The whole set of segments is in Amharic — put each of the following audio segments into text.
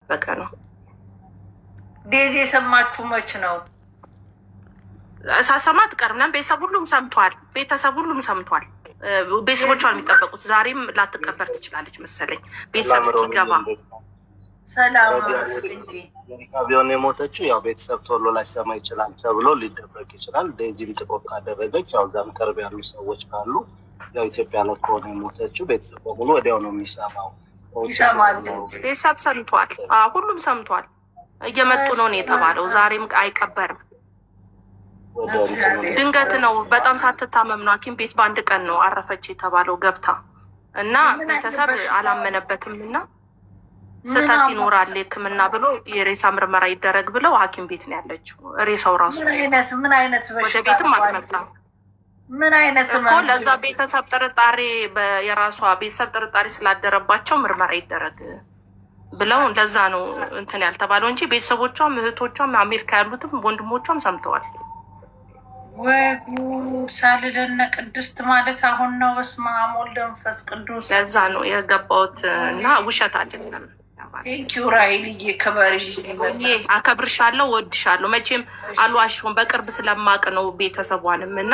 በቀኑ ዴዚ የሰማችሁ መች ነው? ሳሰማ አትቀርም። ቤተሰብ ሁሉም ሰምቷል። ቤተሰቦቿ የሚጠበቁት ዛሬም ላትቀበር ትችላለች መሰለኝ ቤተሰብ እስኪገባ። ሰላም ቢሆን የሞተችው ያው ቤተሰብ ቶሎ ላይሰማ ይችላል ተብሎ ሊደበቅ ይችላል። ዴዚም ጥቆት ካደረገች ያው እዛም ቅርብ ያሉ ሰዎች ካሉ ያው ኢትዮጵያ ላይ ከሆነ የሞተችው ቤተሰብ በሙሉ ወዲያው ነው የሚሰማው። ቤተሰብ ሰምቷል። ሁሉም ሰምቷል። እየመጡ ነው የተባለው። ዛሬም አይቀበርም። ድንገት ነው። በጣም ሳትታመም ነው ሐኪም ቤት በአንድ ቀን ነው አረፈች የተባለው ገብታ እና ቤተሰብ አላመነበትም እና ስህተት ይኖራል ሕክምና ብሎ የሬሳ ምርመራ ይደረግ ብለው ሐኪም ቤት ነው ያለችው። ሬሳው ራሱ ምን አይነት ወደ ቤትም አልመጣም። ምን አይነት እኮ ለዛ ቤተሰብ ጥርጣሬ የራሷ ቤተሰብ ጥርጣሬ ስላደረባቸው ምርመራ ይደረግ ብለው እንደዛ ነው እንትን ያልተባለው እንጂ ቤተሰቦቿም እህቶቿም አሜሪካ ያሉትም ወንድሞቿም ሰምተዋል። ወይ ሳልለነ ቅድስት ማለት አሁን ነው። በስመ አብ ወወልድ ወመንፈስ ቅዱስ። ለዛ ነው የገባሁት እና ውሸት አይደለም። ቴንኪው ራይልዬ፣ ክበሪ። አከብርሻለሁ፣ ወድሻለሁ። መቼም አልዋሽም፣ በቅርብ ስለማቅ ነው ቤተሰቧንም እና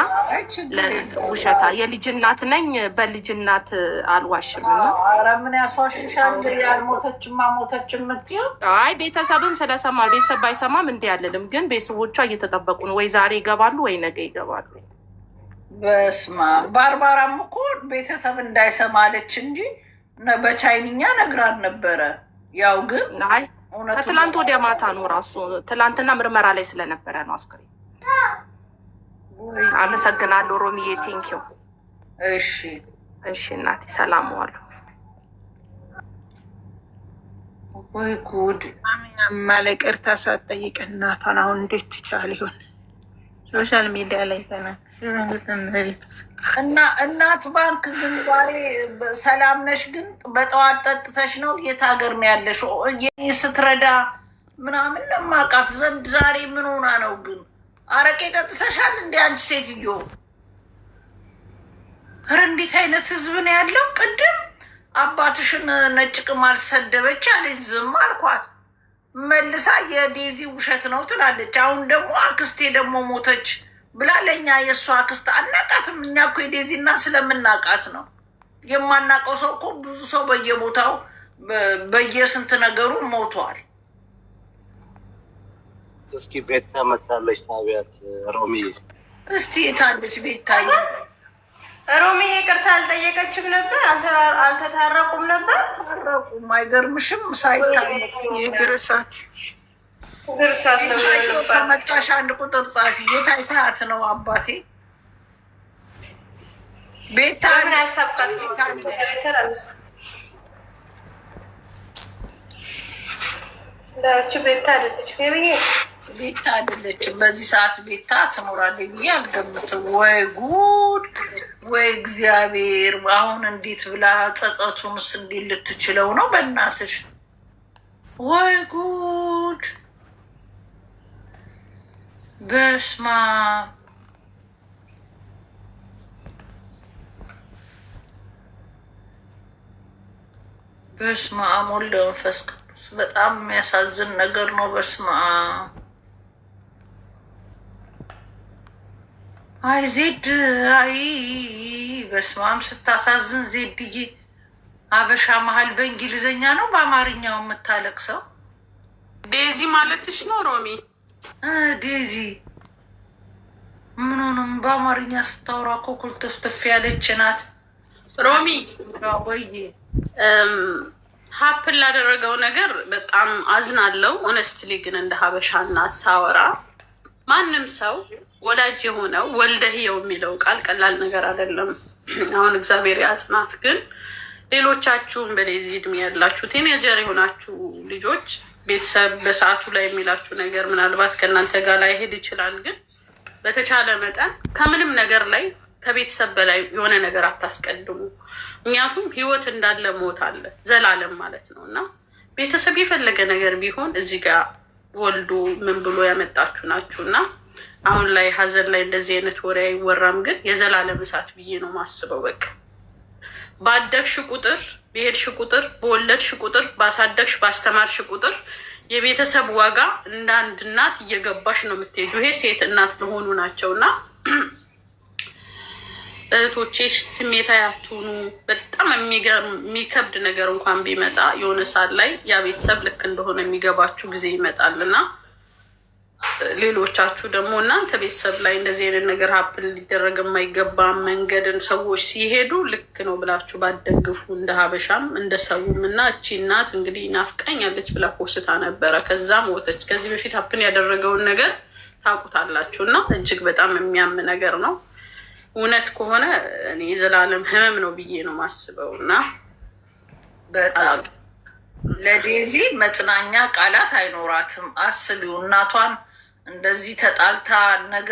ውሸታ የልጅ እናት ነኝ፣ በልጅ እናት አልዋሽም። ኧረ ምን ያስዋሽሻል? ያልሞተችማ ሞተች የምትይው? አይ ቤተሰብም ስለሰማ ቤተሰብ ባይሰማም እንዲህ ያለንም፣ ግን ቤተሰቦቿ እየተጠበቁ ነው። ወይ ዛሬ ይገባሉ ወይ ነገ ይገባሉ። በስማ ባርባራም እኮ ቤተሰብ እንዳይሰማ አለች እንጂ በቻይንኛ ነግራን ነበረ። ያው ግን ከትላንት ወዲያ ማታ ነው ራሱ። ትላንትና ምርመራ ላይ ስለነበረ ነው አስክሬን። አመሰግናለሁ ሮሚዬ፣ ቴንኪው። እሺ እናቴ፣ ሰላም ዋሉ። ወይ ጉድ! ማለቅርታ ሳትጠይቅ እናቷን አሁን እንዴት ትቻል ይሆን? ሶሻል ሚዲያ ላይ እና እናት ባንክ ግን ዛሬ ሰላም ነሽ? ግን በጠዋት ጠጥተሽ ነው? የት ሀገር ነው ያለሽ? ስትረዳ ምናምን ለማቃት ዘንድ ዛሬ ምን ሆና ነው? ግን አረቄ ጠጥተሻል እንደ አንቺ ሴትዮ? ኧረ እንዴት አይነት ህዝብ ነው ያለው? ቅድም አባትሽን ነጭ ቅማል ሰደበች አለች፣ ዝም አልኳት። መልሳ የዴዚ ውሸት ነው ትላለች። አሁን ደግሞ አክስቴ ደግሞ ሞተች ብላ ለእኛ የእሷ አክስት አናቃትም። እኛ እኮ የዴዚና ስለምናቃት ነው። የማናቀው ሰው እኮ ብዙ ሰው በየቦታው በየስንት ነገሩ ሞቷል። እስኪ ቤት ተመታለች ሳቢያት ሮሚ። እስቲ የታለች ቤታዬ? ሮሚ ይቅርታ አልጠየቀችም ነበር? አልተታረቁም ነበር? ታረቁም። አይገርምሽም? ሳይታረቁ የግርሳት ከመጣሽ አንድ ቁጥር ጻፊ። የታይታት ነው አባቴ? ቤታ ቤታ አይደለችም። በዚህ ሰዓት ቤታ ትኖራለች ብዬ አልገምትም። ወይ ጉድ! ወይ እግዚአብሔር! አሁን እንዴት ብላ ጸጸቱንስ እንዴት ልትችለው ነው? በእናትሽ ወይ ጉድ! በስማ በስማ ወልድ መንፈስ ቅዱስ። በጣም የሚያሳዝን ነገር ነው። በስማ አይ ዜድ፣ አይ በስማም ስታሳዝን ዜድዬ። አበሻ መሀል በእንግሊዘኛ ነው በአማርኛው የምታለቅሰው? ዴዚ ማለትሽ ነው ሮሚ? ዴዚ ምንሆንም በአማርኛ ስታወራ እኮ ኩልትፍትፍ ያለች ናት ሮሚ። ወይ ሀፕን ላደረገው ነገር በጣም አዝናለው። ኦነስትሊ ግን እንደ ሀበሻ እናት ሳወራ ማንም ሰው ወላጅ የሆነው ወልደህየው የሚለው ቃል ቀላል ነገር አይደለም። አሁን እግዚአብሔር ያጽናት። ግን ሌሎቻችሁም በዴዚ እድሜ ያላችሁ ቲኔጀር የሆናችሁ ልጆች ቤተሰብ በሰዓቱ ላይ የሚላችሁ ነገር ምናልባት ከእናንተ ጋር ላይሄድ ይችላል። ግን በተቻለ መጠን ከምንም ነገር ላይ ከቤተሰብ በላይ የሆነ ነገር አታስቀድሙ። ምክንያቱም ህይወት እንዳለ ሞት አለ ዘላለም ማለት ነው። እና ቤተሰብ የፈለገ ነገር ቢሆን እዚህ ጋር ወልዶ ምን ብሎ ያመጣችሁ ናችሁ። እና አሁን ላይ ሀዘን ላይ እንደዚህ አይነት ወሬ አይወራም። ግን የዘላለም እሳት ብዬ ነው ማስበው። በቃ ባደግሽ ቁጥር በሄድሽ ቁጥር፣ በወለድሽ ቁጥር፣ ባሳደግሽ ባስተማርሽ ቁጥር የቤተሰብ ዋጋ እንደ አንድ እናት እየገባሽ ነው የምትሄጁ። ይሄ ሴት እናት ለሆኑ ናቸው እና እህቶቼ ስሜታዊ አትሁኑ። በጣም የሚከብድ ነገር እንኳን ቢመጣ የሆነ ሰዓት ላይ ያ ቤተሰብ ልክ እንደሆነ የሚገባችሁ ጊዜ ይመጣልና ሌሎቻችሁ ደግሞ እናንተ ቤተሰብ ላይ እንደዚህ አይነት ነገር ሀፕን ሊደረግ የማይገባ መንገድን ሰዎች ሲሄዱ ልክ ነው ብላችሁ ባደግፉ እንደ ሀበሻም እንደ ሰውም እና እቺ እናት እንግዲህ ናፍቃኛለች ብላ ፖስታ ነበረ። ከዛም ሞተች። ከዚህ በፊት ሀፕን ያደረገውን ነገር ታውቁታላችሁ እና እጅግ በጣም የሚያም ነገር ነው። እውነት ከሆነ እኔ የዘላለም ህመም ነው ብዬ ነው ማስበው እና በጣም ለዴዚ መጽናኛ ቃላት አይኖራትም። አስቢው እናቷን እንደዚህ ተጣልታ ነገ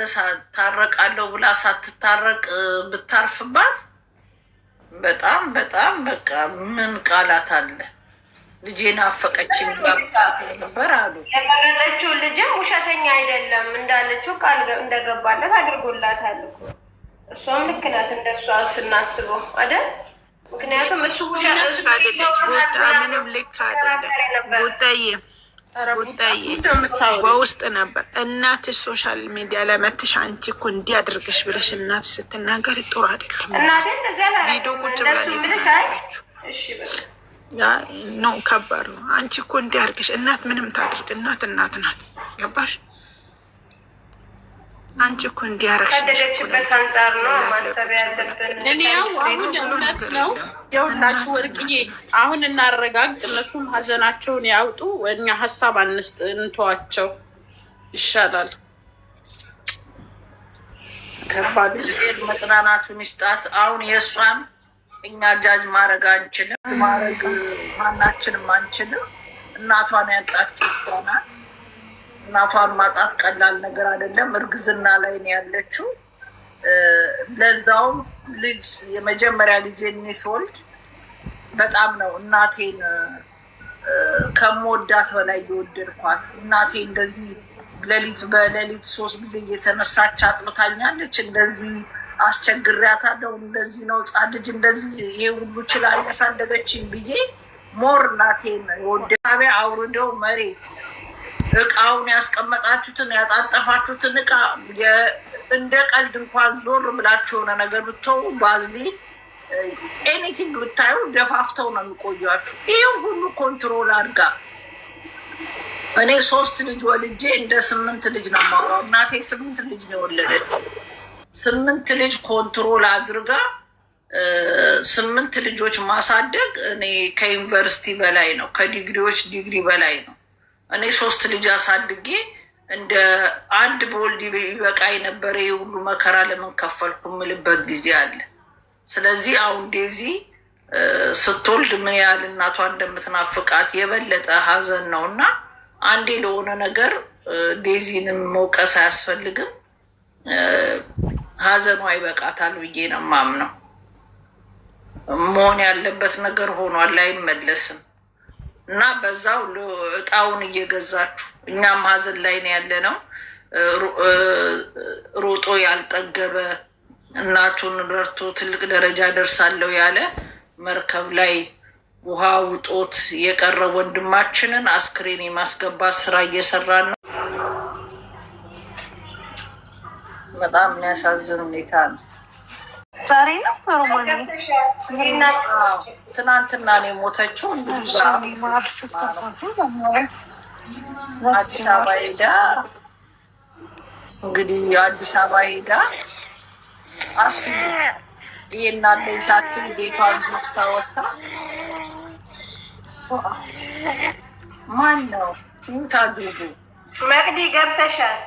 ታረቃለሁ ብላ ሳትታረቅ ብታርፍባት በጣም በጣም በቃ ምን ቃላት አለ። ልጄን አፈቀችኝ ነበር አሉ። የመረጠችው ልጅም ውሸተኛ አይደለም እንዳለችው ቃል እንደገባለት አድርጎላታል እኮ። እሷም ልክ ናት እንደሷ ስናስበው አይደል? ምክንያቱም እሱ ምንም ልክ አይደለም። ጉዳዬ በውስጥ ነበር። እናትሽ ሶሻል ሚዲያ ላይ መተሽ አንቺ እኮ እንዲህ አድርገሽ ብለሽ እናትሽ ስትናገር ጥሩ አይደለም። ቪዲዮ ቁጭ ብላ የተናገረችው ነው። ከባድ ነው። አንቺ እኮ እንዲህ አድርገሽ እናት ምንም ታድርግ፣ እናት እናት ናት። ገባሽ? አንቺ እኮ እንዲያረግሽ ከደረችበት አንጻር ነው ማሰብ ያለብን። እኔ ያው አሁን እውነት ነው የሁላችሁ ወርቅዬ፣ አሁን እናረጋግጥ፣ እነሱም ሀዘናቸውን ያውጡ፣ እኛ ሀሳብ አንስጥ፣ እንተዋቸው ይሻላል። ከባድ መጽናናቱን ይስጣት። አሁን የእሷን እኛ ጃጅ ማድረግ አንችልም፣ ማድረግ ማናችንም አንችልም። እናቷን ያጣችው እሷ ናት። እናቷን ማጣት ቀላል ነገር አይደለም። እርግዝና ላይ ነው ያለችው። ለዛውም ልጅ የመጀመሪያ ልጄን ስወልድ በጣም ነው እናቴን ከምወዳት በላይ የወደድኳት። እናቴ እንደዚህ በሌሊት 3 ጊዜ እየተነሳች አጥብታኛለች። እንደዚህ አስቸግሪያታለሁ። እንደዚህ ነው ሕፃን ልጅ እንደዚህ ይሄ ሁሉ ችላ ያሳደገችኝ ብዬ ሞር እናቴን ወደ ታቢያ አውርደው መሬት እቃውን ያስቀመጣችሁትን ያጣጠፋችሁትን እቃ እንደ ቀልድ እንኳን ዞር ብላችሁ የሆነ ነገር ብትው ባዝሊን ኤኒቲንግ ብታዩ ደፋፍተው ነው የሚቆያችሁ። ይህ ሁሉ ኮንትሮል አድርጋ እኔ 3 ልጅ ወልጄ እንደ 8 ልጅ ነው የማወራው። እናቴ 8 ልጅ ነው የወለደችው። 8 ልጅ ኮንትሮል አድርጋ 8 ልጆች ማሳደግ እኔ ከዩኒቨርሲቲ በላይ ነው፣ ከዲግሪዎች ዲግሪ በላይ ነው። እኔ 3 ልጅ አሳድጌ እንደ አንድ በወልድ ይበቃ የነበረ የሁሉ መከራ ለምን ከፈልኩ የምልበት ጊዜ አለ። ስለዚህ አሁን ዴዚ ስትወልድ ምን ያህል እናቷ እንደምትናፍቃት የበለጠ ሀዘን ነው እና አንዴ ለሆነ ነገር ዴዚንም መውቀስ አያስፈልግም። ሀዘኗ ይበቃታል ብዬ ነው የማምነው። መሆን ያለበት ነገር ሆኗል፣ አይመለስም። እና በዛው እጣውን እየገዛችሁ እኛም ሀዘን ላይ ነው ያለ ነው። ሮጦ ያልጠገበ እናቱን ረድቶ ትልቅ ደረጃ ደርሳለሁ ያለ መርከብ ላይ ውሃ ውጦት የቀረ ወንድማችንን አስክሬን የማስገባት ስራ እየሰራ ነው። በጣም የሚያሳዝን ሁኔታ ነው። ዛሬ ነው ትናንትና ነው የሞተችው። አዲስ አበባ ሄዳ እንግዲህ አዲስ አበባ ሄዳ ይሄና ለሳትን ቤቷን ታወጣ። ማን ነው ታድርጉ? መቅዲ ገብተሻል?